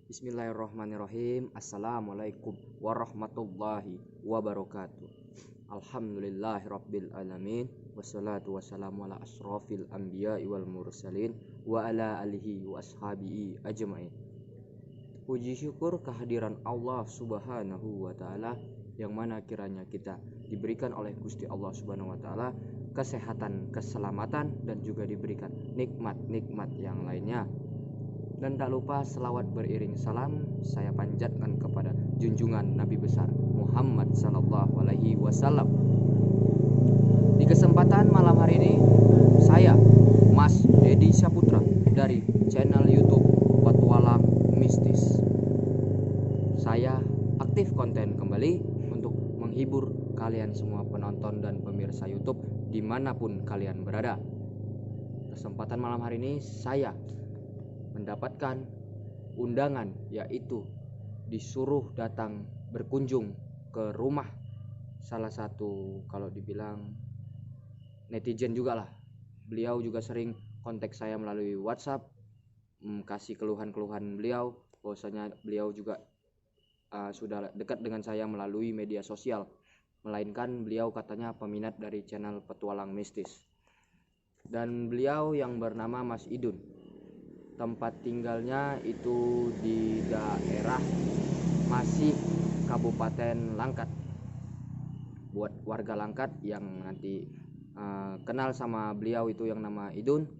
Bismillahirrahmanirrahim. Assalamualaikum warahmatullahi wabarakatuh. Alhamdulillahirabbil alamin. Wassalatu wassalamu ala asrofil anbiya'i wal mursalin wa ala alihi wa ashabihi ajma'in. Puji syukur kehadiran Allah Subhanahu wa taala yang mana kiranya kita diberikan oleh Gusti Allah Subhanahu wa taala kesehatan, keselamatan dan juga diberikan nikmat-nikmat yang lainnya. Dan tak lupa selawat beriring salam saya panjatkan kepada junjungan Nabi besar Muhammad sallallahu alaihi wasallam. Di kesempatan malam hari ini saya Mas Dedi Saputra dari channel YouTube Petualang Mistis. Saya aktif konten kembali untuk menghibur kalian semua penonton dan pemirsa YouTube dimanapun kalian berada. Kesempatan malam hari ini saya mendapatkan undangan, yaitu disuruh datang berkunjung ke rumah salah satu, kalau dibilang netizen juga lah. Beliau juga sering kontak saya melalui WhatsApp, kasih keluhan-keluhan beliau bahwasanya beliau juga sudah dekat dengan saya melalui media sosial, melainkan beliau katanya peminat dari channel Petualang Mistis. Dan beliau yang bernama Mas Idun, tempat tinggalnya itu di daerah masih Kabupaten Langkat. Buat warga Langkat yang nanti kenal sama beliau itu yang nama Idun,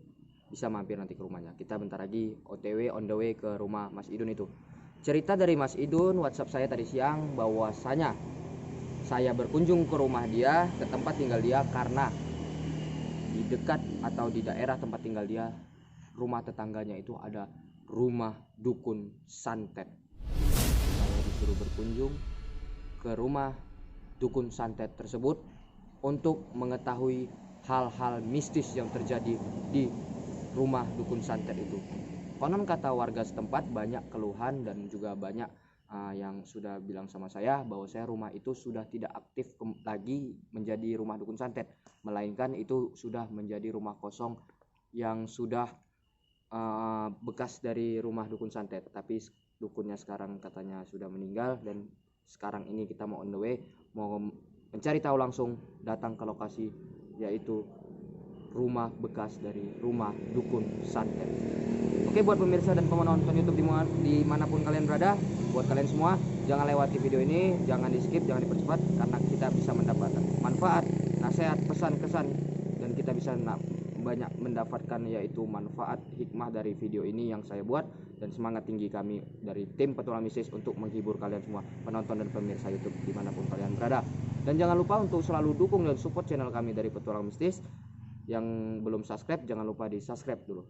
bisa mampir nanti ke rumahnya. Kita bentar lagi OTW on the way ke rumah Mas Idun itu. Cerita dari Mas Idun, WhatsApp saya tadi siang bahwasanya saya berkunjung ke rumah dia, ke tempat tinggal dia, karena di dekat atau di daerah tempat tinggal dia, rumah tetangganya itu ada rumah dukun santet. Saya disuruh berkunjung ke rumah dukun santet tersebut untuk mengetahui hal-hal mistis yang terjadi di rumah dukun santet itu. Konon kata warga setempat banyak keluhan dan juga banyak yang sudah bilang sama saya bahwa rumah itu sudah tidak aktif lagi menjadi rumah dukun santet, melainkan itu sudah menjadi rumah kosong yang sudah bekas dari rumah dukun santet. Tapi dukunnya sekarang katanya sudah meninggal, dan sekarang ini kita mau on the way, mau mencari tahu langsung, datang ke lokasi, yaitu rumah bekas dari rumah dukun santet. Oke, buat pemirsa dan penonton YouTube dimanapun kalian berada, buat kalian semua jangan lewati video ini, jangan di skip, jangan dipercepat, karena kita bisa mendapatkan manfaat, nasihat, pesan kesan, dan kita bisa banyak mendapatkan yaitu manfaat hikmah dari video ini yang saya buat. Dan semangat tinggi kami dari tim Petualang Mistis untuk menghibur kalian semua penonton dan pemirsa YouTube dimanapun kalian berada. Dan jangan lupa untuk selalu dukung dan support channel kami dari Petualang Mistis. Yang belum subscribe jangan lupa di subscribe dulu,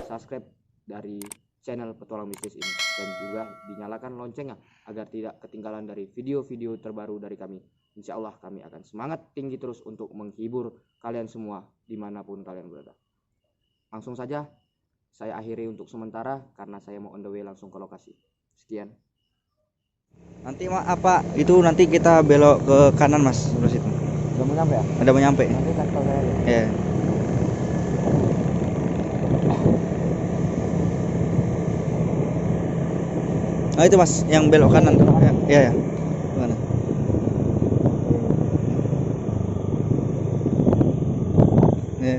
subscribe dari channel Petualang Mistis ini, dan juga dinyalakan loncengnya agar tidak ketinggalan dari video-video terbaru dari kami. Insya Allah kami akan semangat tinggi terus untuk menghibur kalian semua dimanapun kalian berada. Langsung saja saya akhiri untuk sementara karena saya mau on the way langsung ke lokasi. Sekian. Nanti apa itu, nanti kita belok ke kanan mas, terus itu. Udah mau nyampe ya? Ada mau nyampe. Nanti kasih tahu saya. Ya. Oh itu mas, yang belok kanan tuh. Ya, ya. Mana? Ya.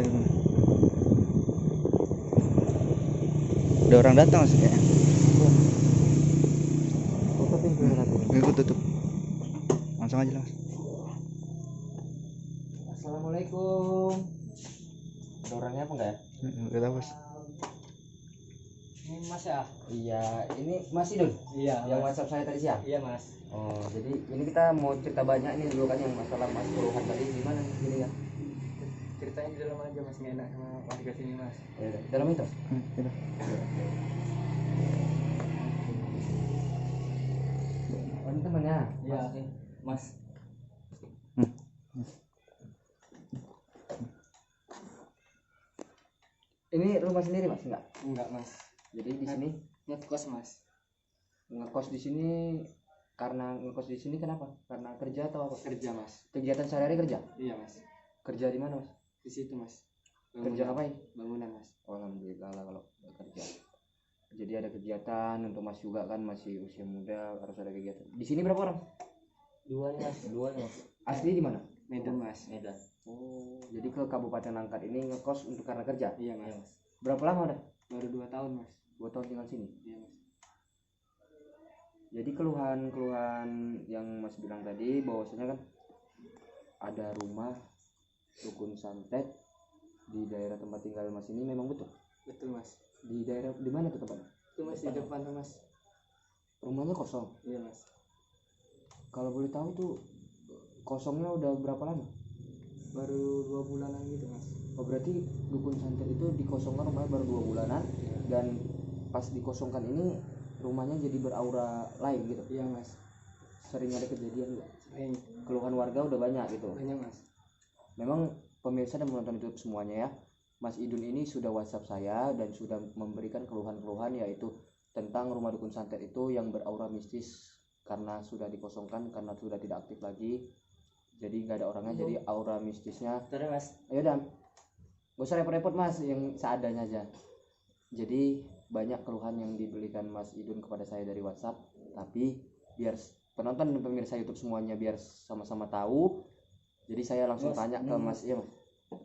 Ada orang datang mas kayaknya. Tutup pintunya nanti. Ikut tutup. Langsung aja mas. Assalamualaikum. Ada orangnya apa enggak ya? Enggak tahu mas. Ini mas ya? Iya, ini Mas Idun. Iya. Yang WhatsApp saya tadi siang. Iya mas. Oh, jadi ini kita mau cerita banyak ini dulu kan, yang masalah Mas keluhan tadi gimana ini ya? Ceritanya di dalam aja mas, nggak enak sama warga sini mas. Ya, dalam itu. Udah. Oh, ini temannya. Iya. Mas nih. Mas. Ini rumah sendiri Mas? Enggak mas. Jadi di sini Ngekos mas. ngekos di sini. Karena ngekos di sini kenapa? Karena kerja atau apa? Kerja mas. Kegiatan sehari-hari kerja? Iya mas. Kerja di mana Mas? Di situ mas. Kerja ngapain? Bangunan mas. Oh, alhamdulillah lah kalau kerja. Jadi ada kegiatan untuk Mas juga kan, masih usia muda, harus ada kegiatan. Di sini berapa orang? Dua nih mas. Dua nih mas. Asli di mana? Medan mas. Medan. Oh, jadi ke Kabupaten Langkat ini ngekos untuk karena kerja. Iya mas. Berapa lama udah? Baru 2 tahun mas. 2 tahun tinggal sini. Iya mas. Jadi keluhan-keluhan yang Mas bilang tadi bahwasanya kan ada rumah dukun santet di daerah tempat tinggal Mas ini memang betul. Betul mas. Di daerah di mana tuh tempatnya? Itu mas di depan tuh mas. Rumahnya kosong. Iya mas. Kalau boleh tahu itu kosongnya udah berapa lama? Baru 2 bulanan gitu mas. Oh, berarti dukun santet itu dikosongkan rumahnya baru 2 bulanan dan pas dikosongkan ini rumahnya jadi beraura lain gitu. Iya mas. Sering ada kejadian nggak? Sering. Keluhan warga udah banyak gitu. Banyak mas. Memang pemirsa dan penonton YouTube semuanya ya, Mas Idun ini sudah WhatsApp saya dan sudah memberikan keluhan-keluhan yaitu tentang rumah dukun santet itu yang beraura mistis karena sudah dikosongkan, karena sudah tidak aktif lagi. Jadi nggak ada orangnya, jadi aura mistisnya. Terus mas. Ayo dan gak usah repot-repot Mas, yang seadanya aja. Jadi banyak keluhan yang diberikan Mas Idun kepada saya dari WhatsApp, tapi biar penonton dan pemirsa YouTube semuanya biar sama-sama tahu, jadi saya langsung tanya ke Mas, ya Mas,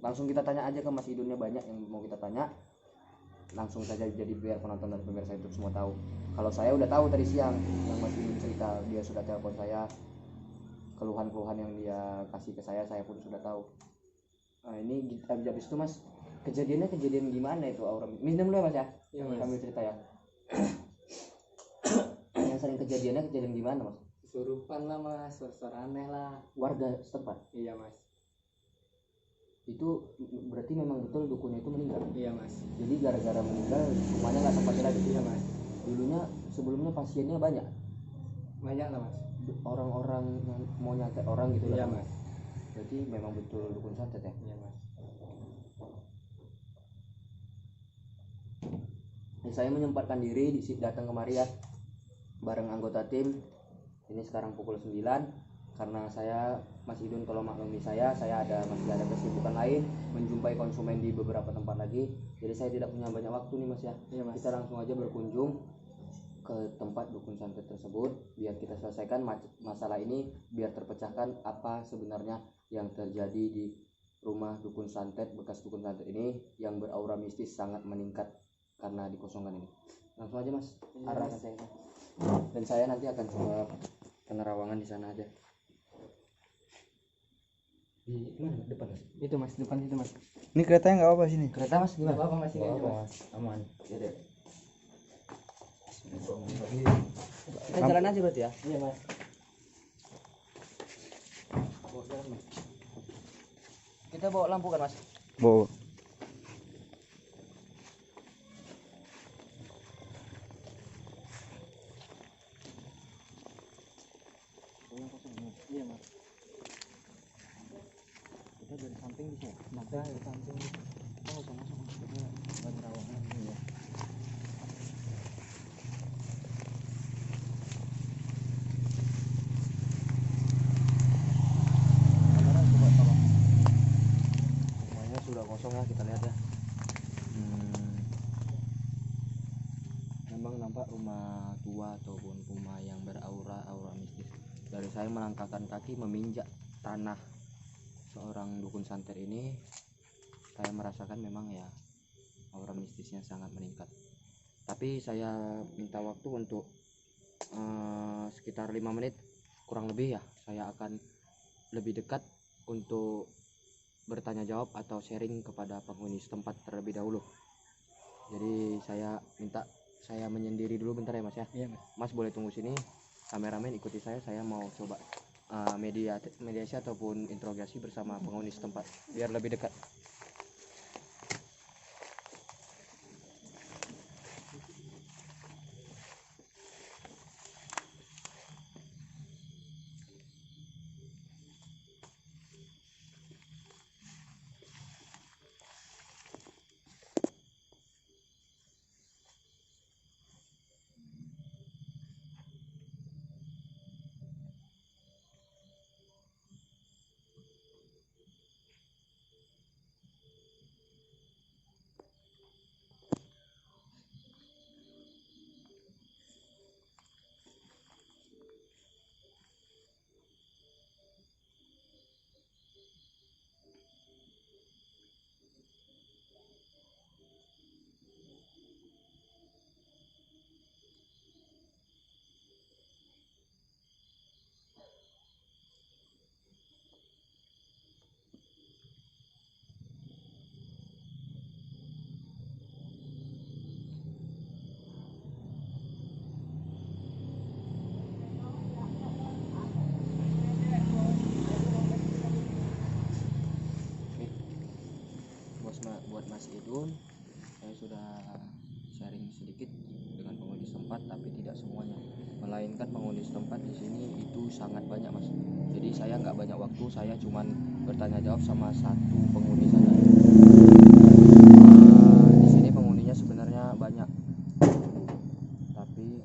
langsung kita tanya aja ke Mas Idunnya, banyak yang mau kita tanya, langsung saja, jadi biar penonton dan pemirsa YouTube semua tahu. Kalau saya udah tahu tadi siang yang Mas Idun cerita, dia sudah telepon saya, keluhan-keluhan yang dia kasih ke saya pun sudah tahu. Nah ini habis itu Mas, kejadiannya kejadian gimana itu aura? Minum dulu ya Mas ya. Iya mas. Kami cerita ya. Yang sering kejadiannya kejadian gimana Mas? Kesurupan lah mas. Suara aneh lah. Warga setempat. Iya mas. Itu berarti memang betul dukunnya itu meninggal. Iya mas. Jadi gara-gara meninggal rumahnya nggak sempat lagi. Iya mas. Dulunya sebelumnya pasiennya banyak. Banyak lah mas. Orang-orang yang mau nyantet orang gitu. Iya lah. mas. Berarti memang betul dukun santet ya. Iya mas. Saya menyempatkan diri datang kemari ya bareng anggota tim. Ini sekarang pukul 9 karena saya Mas Idun, tolong maklumi saya masih ada kesibukan lain, menjumpai konsumen di beberapa tempat lagi. Jadi saya tidak punya banyak waktu nih Mas ya. Iya mas. Kita langsung aja berkunjung ke tempat dukun santet tersebut biar kita selesaikan masalah ini, biar terpecahkan apa sebenarnya yang terjadi di rumah dukun santet, bekas dukun santet ini yang beraura mistis sangat meningkat karena dikosongkan ini. Langsung aja Mas, arahkan saya. Dan saya nanti akan coba penerawangan di sana aja. Di mana depan Mas? Itu mas. Depan itu mas. Ini keretanya nggak apa-apa sini. Kereta Mas Gak gimana? apa-apa mas. Ini Nggak aja apa-apa mas. mas. Aman. Ya deh. Kita jalan aja berarti ya. Iya mas. Kita bawa lampu kan Mas? Bawa. Iya mas. Kita dari samping bisa. Maka di samping. Kita nggak usah masuk Mas. Kita penerawangan ini ya. Kamera coba tolong. Rumahnya sudah kosong ya, kita lihat ya. Memang nampak rumah tua ataupun rumah yang beraura mistis. Dari saya melangkahkan kaki meminjak tanah seorang dukun santet ini, saya merasakan memang ya aura mistisnya sangat meningkat. Tapi saya minta waktu untuk sekitar 5 menit kurang lebih ya, saya akan lebih dekat untuk bertanya jawab atau sharing kepada penghuni setempat terlebih dahulu. Jadi saya menyendiri dulu bentar ya Mas ya. Iya mas. Mas boleh tunggu sini, kameramen ikuti saya mau coba mediasi ataupun interogasi bersama penghuni setempat biar lebih dekat. semuanya, melainkan penghuni setempat di sini itu sangat banyak mas. Jadi saya nggak banyak waktu, saya cuman bertanya jawab sama satu penghuni saja. Di sini penghuninya sebenarnya banyak, tapi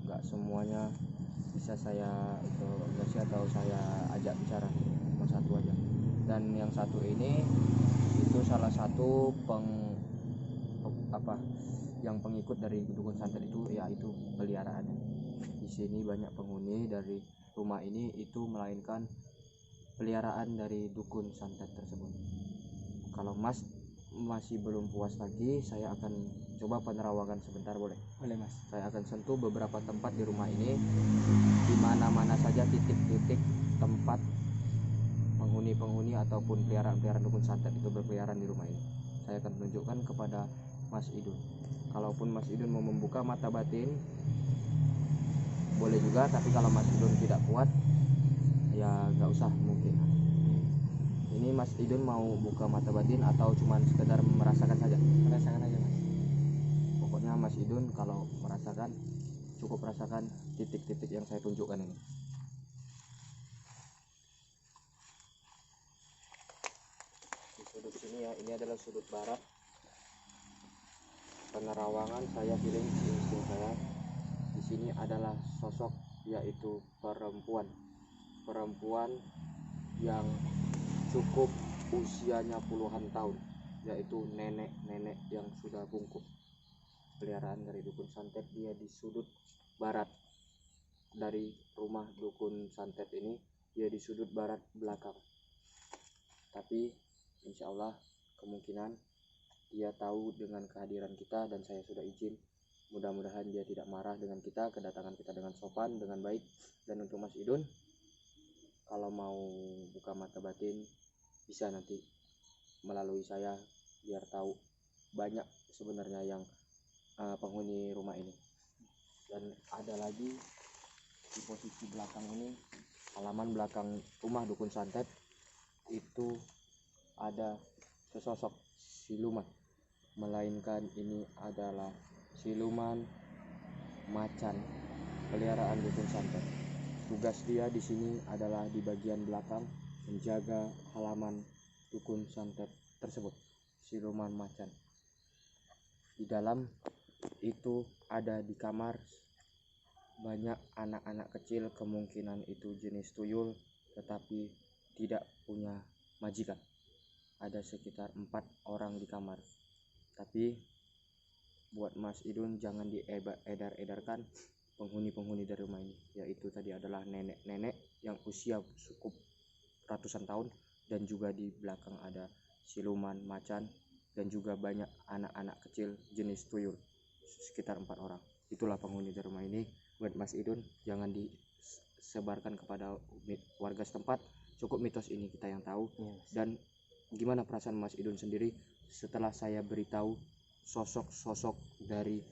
nggak semuanya bisa saya interogasi atau saya ajak bicara, cuma satu aja. Dan yang satu ini itu salah satu yang pengikut dari dukun santet itu, yaitu peliharaannya. Di sini banyak penghuni dari rumah ini itu melainkan peliharaan dari dukun santet tersebut. Kalau mas masih belum puas lagi, saya akan coba penerawangan sebentar, boleh? Boleh mas. Saya akan sentuh beberapa tempat di rumah ini, di mana-mana saja titik-titik tempat penghuni ataupun peliharaan dukun santet itu berkeliaran di rumah ini. Saya akan tunjukkan kepada Mas Idun. Kalaupun Mas Idun mau membuka mata batin, boleh juga, tapi kalau Mas Idun tidak kuat, ya nggak usah mungkin. Ini Mas Idun mau buka mata batin atau cuma sekedar merasakan saja? Merasakan aja mas. Pokoknya Mas Idun kalau merasakan, cukup rasakan titik-titik yang saya tunjukkan ini. Di sudut sini ya, ini adalah sudut barat. Penerawangan saya feeling insting saya. Di sini adalah sosok, yaitu perempuan yang cukup usianya puluhan tahun, yaitu nenek yang sudah bungkuk. Peliharaan dari dukun santet, dia di sudut barat dari rumah dukun santet ini, dia di sudut barat belakang. Tapi insya Allah kemungkinan dia tahu dengan kehadiran kita dan saya sudah izin. Mudah-mudahan dia tidak marah dengan kita, kedatangan kita dengan sopan, dengan baik. Dan untuk Mas Idun, kalau mau buka mata batin bisa nanti melalui saya, biar tahu banyak sebenarnya yang penghuni rumah ini. Dan ada lagi di posisi belakang ini, halaman belakang rumah dukun santet itu ada sesosok siluman, melainkan ini adalah siluman macan peliharaan dukun santet. Tugas dia di sini adalah di bagian belakang menjaga halaman dukun santet tersebut. Siluman macan di dalam itu ada di kamar banyak anak-anak kecil, kemungkinan itu jenis tuyul, tetapi tidak punya majikan. Ada sekitar 4 orang di kamar. Tapi buat Mas Idun jangan diedar-edarkan penghuni dari rumah ini, yaitu tadi adalah nenek-nenek yang usia cukup ratusan tahun, dan juga di belakang ada siluman macan, dan juga banyak anak-anak kecil jenis tuyul sekitar 4 orang. Itulah penghuni dari rumah ini. Buat Mas Idun jangan disebarkan kepada warga setempat, cukup mitos ini kita yang tahu. Dan gimana perasaan Mas Idun sendiri setelah saya beritahu sosok-sosok dari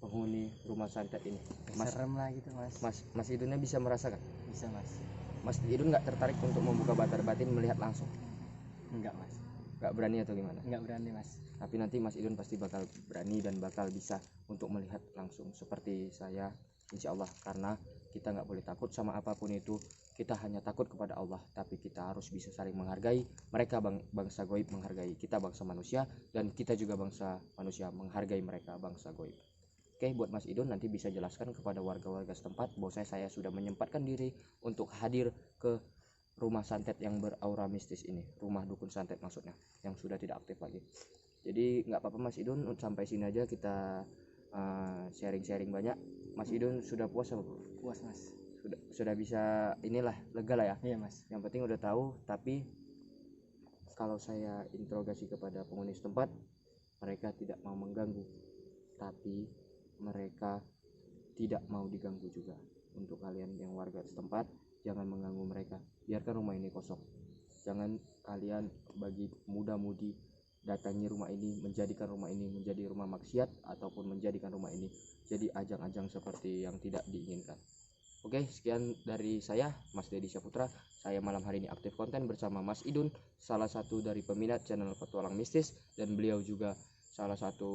penghuni rumah santet ini? Mas, serem lah gitu mas. Mas Idunnya bisa merasakan? Bisa mas. Mas Idun nggak tertarik untuk membuka mata batin melihat langsung? Enggak mas. Nggak berani atau gimana? Enggak berani mas. Tapi nanti Mas Idun pasti bakal berani dan bakal bisa untuk melihat langsung seperti saya, insya Allah. Karena kita nggak boleh takut sama apapun itu, kita hanya takut kepada Allah. Tapi kita harus bisa saling menghargai. Mereka bangsa goib menghargai kita bangsa manusia, dan kita juga bangsa manusia menghargai mereka bangsa goib. Oke, buat Mas Idun nanti bisa jelaskan kepada warga-warga setempat bahwa saya sudah menyempatkan diri untuk hadir ke rumah santet yang beraura mistis ini, rumah dukun santet maksudnya, yang sudah tidak aktif lagi. Jadi nggak apa-apa Mas Idun, sampai sini aja kita sharing-sharing banyak. Mas Idun sudah puas apa? Puas mas. Sudah bisa inilah, lega lah ya. Iya mas. Yang penting udah tahu. Tapi kalau saya interogasi kepada penghuni setempat, mereka tidak mau mengganggu, tapi mereka tidak mau diganggu juga. Untuk kalian yang warga setempat, jangan mengganggu mereka, biarkan rumah ini kosong. Jangan kalian bagi muda-mudi datangi rumah ini, menjadikan rumah ini menjadi rumah maksiat, ataupun menjadikan rumah ini jadi ajang-ajang seperti yang tidak diinginkan. Oke, sekian dari saya, Mas Dedi Syaputra. Saya malam hari ini aktif konten bersama Mas Idun, salah satu dari peminat channel Petualang Mistis, dan beliau juga salah satu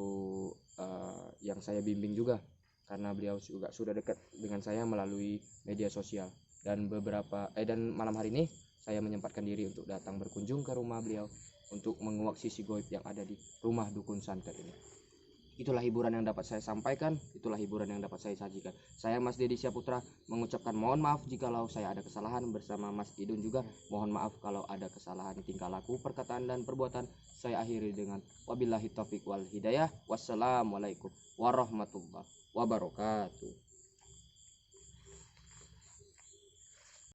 yang saya bimbing juga karena beliau juga sudah dekat dengan saya melalui media sosial. Dan malam hari ini saya menyempatkan diri untuk datang berkunjung ke rumah beliau untuk menguak sisi goib yang ada di rumah dukun santet ini. Itulah hiburan yang dapat saya sampaikan, itulah hiburan yang dapat saya sajikan. Saya Mas Dedi Syaputra mengucapkan mohon maaf jikalau saya ada kesalahan, bersama Mas Idun juga mohon maaf kalau ada kesalahan tingkah laku, perkataan dan perbuatan. Saya akhiri dengan wabillahi taufik wal hidayah. Wassalamualaikum warahmatullahi wabarakatuh.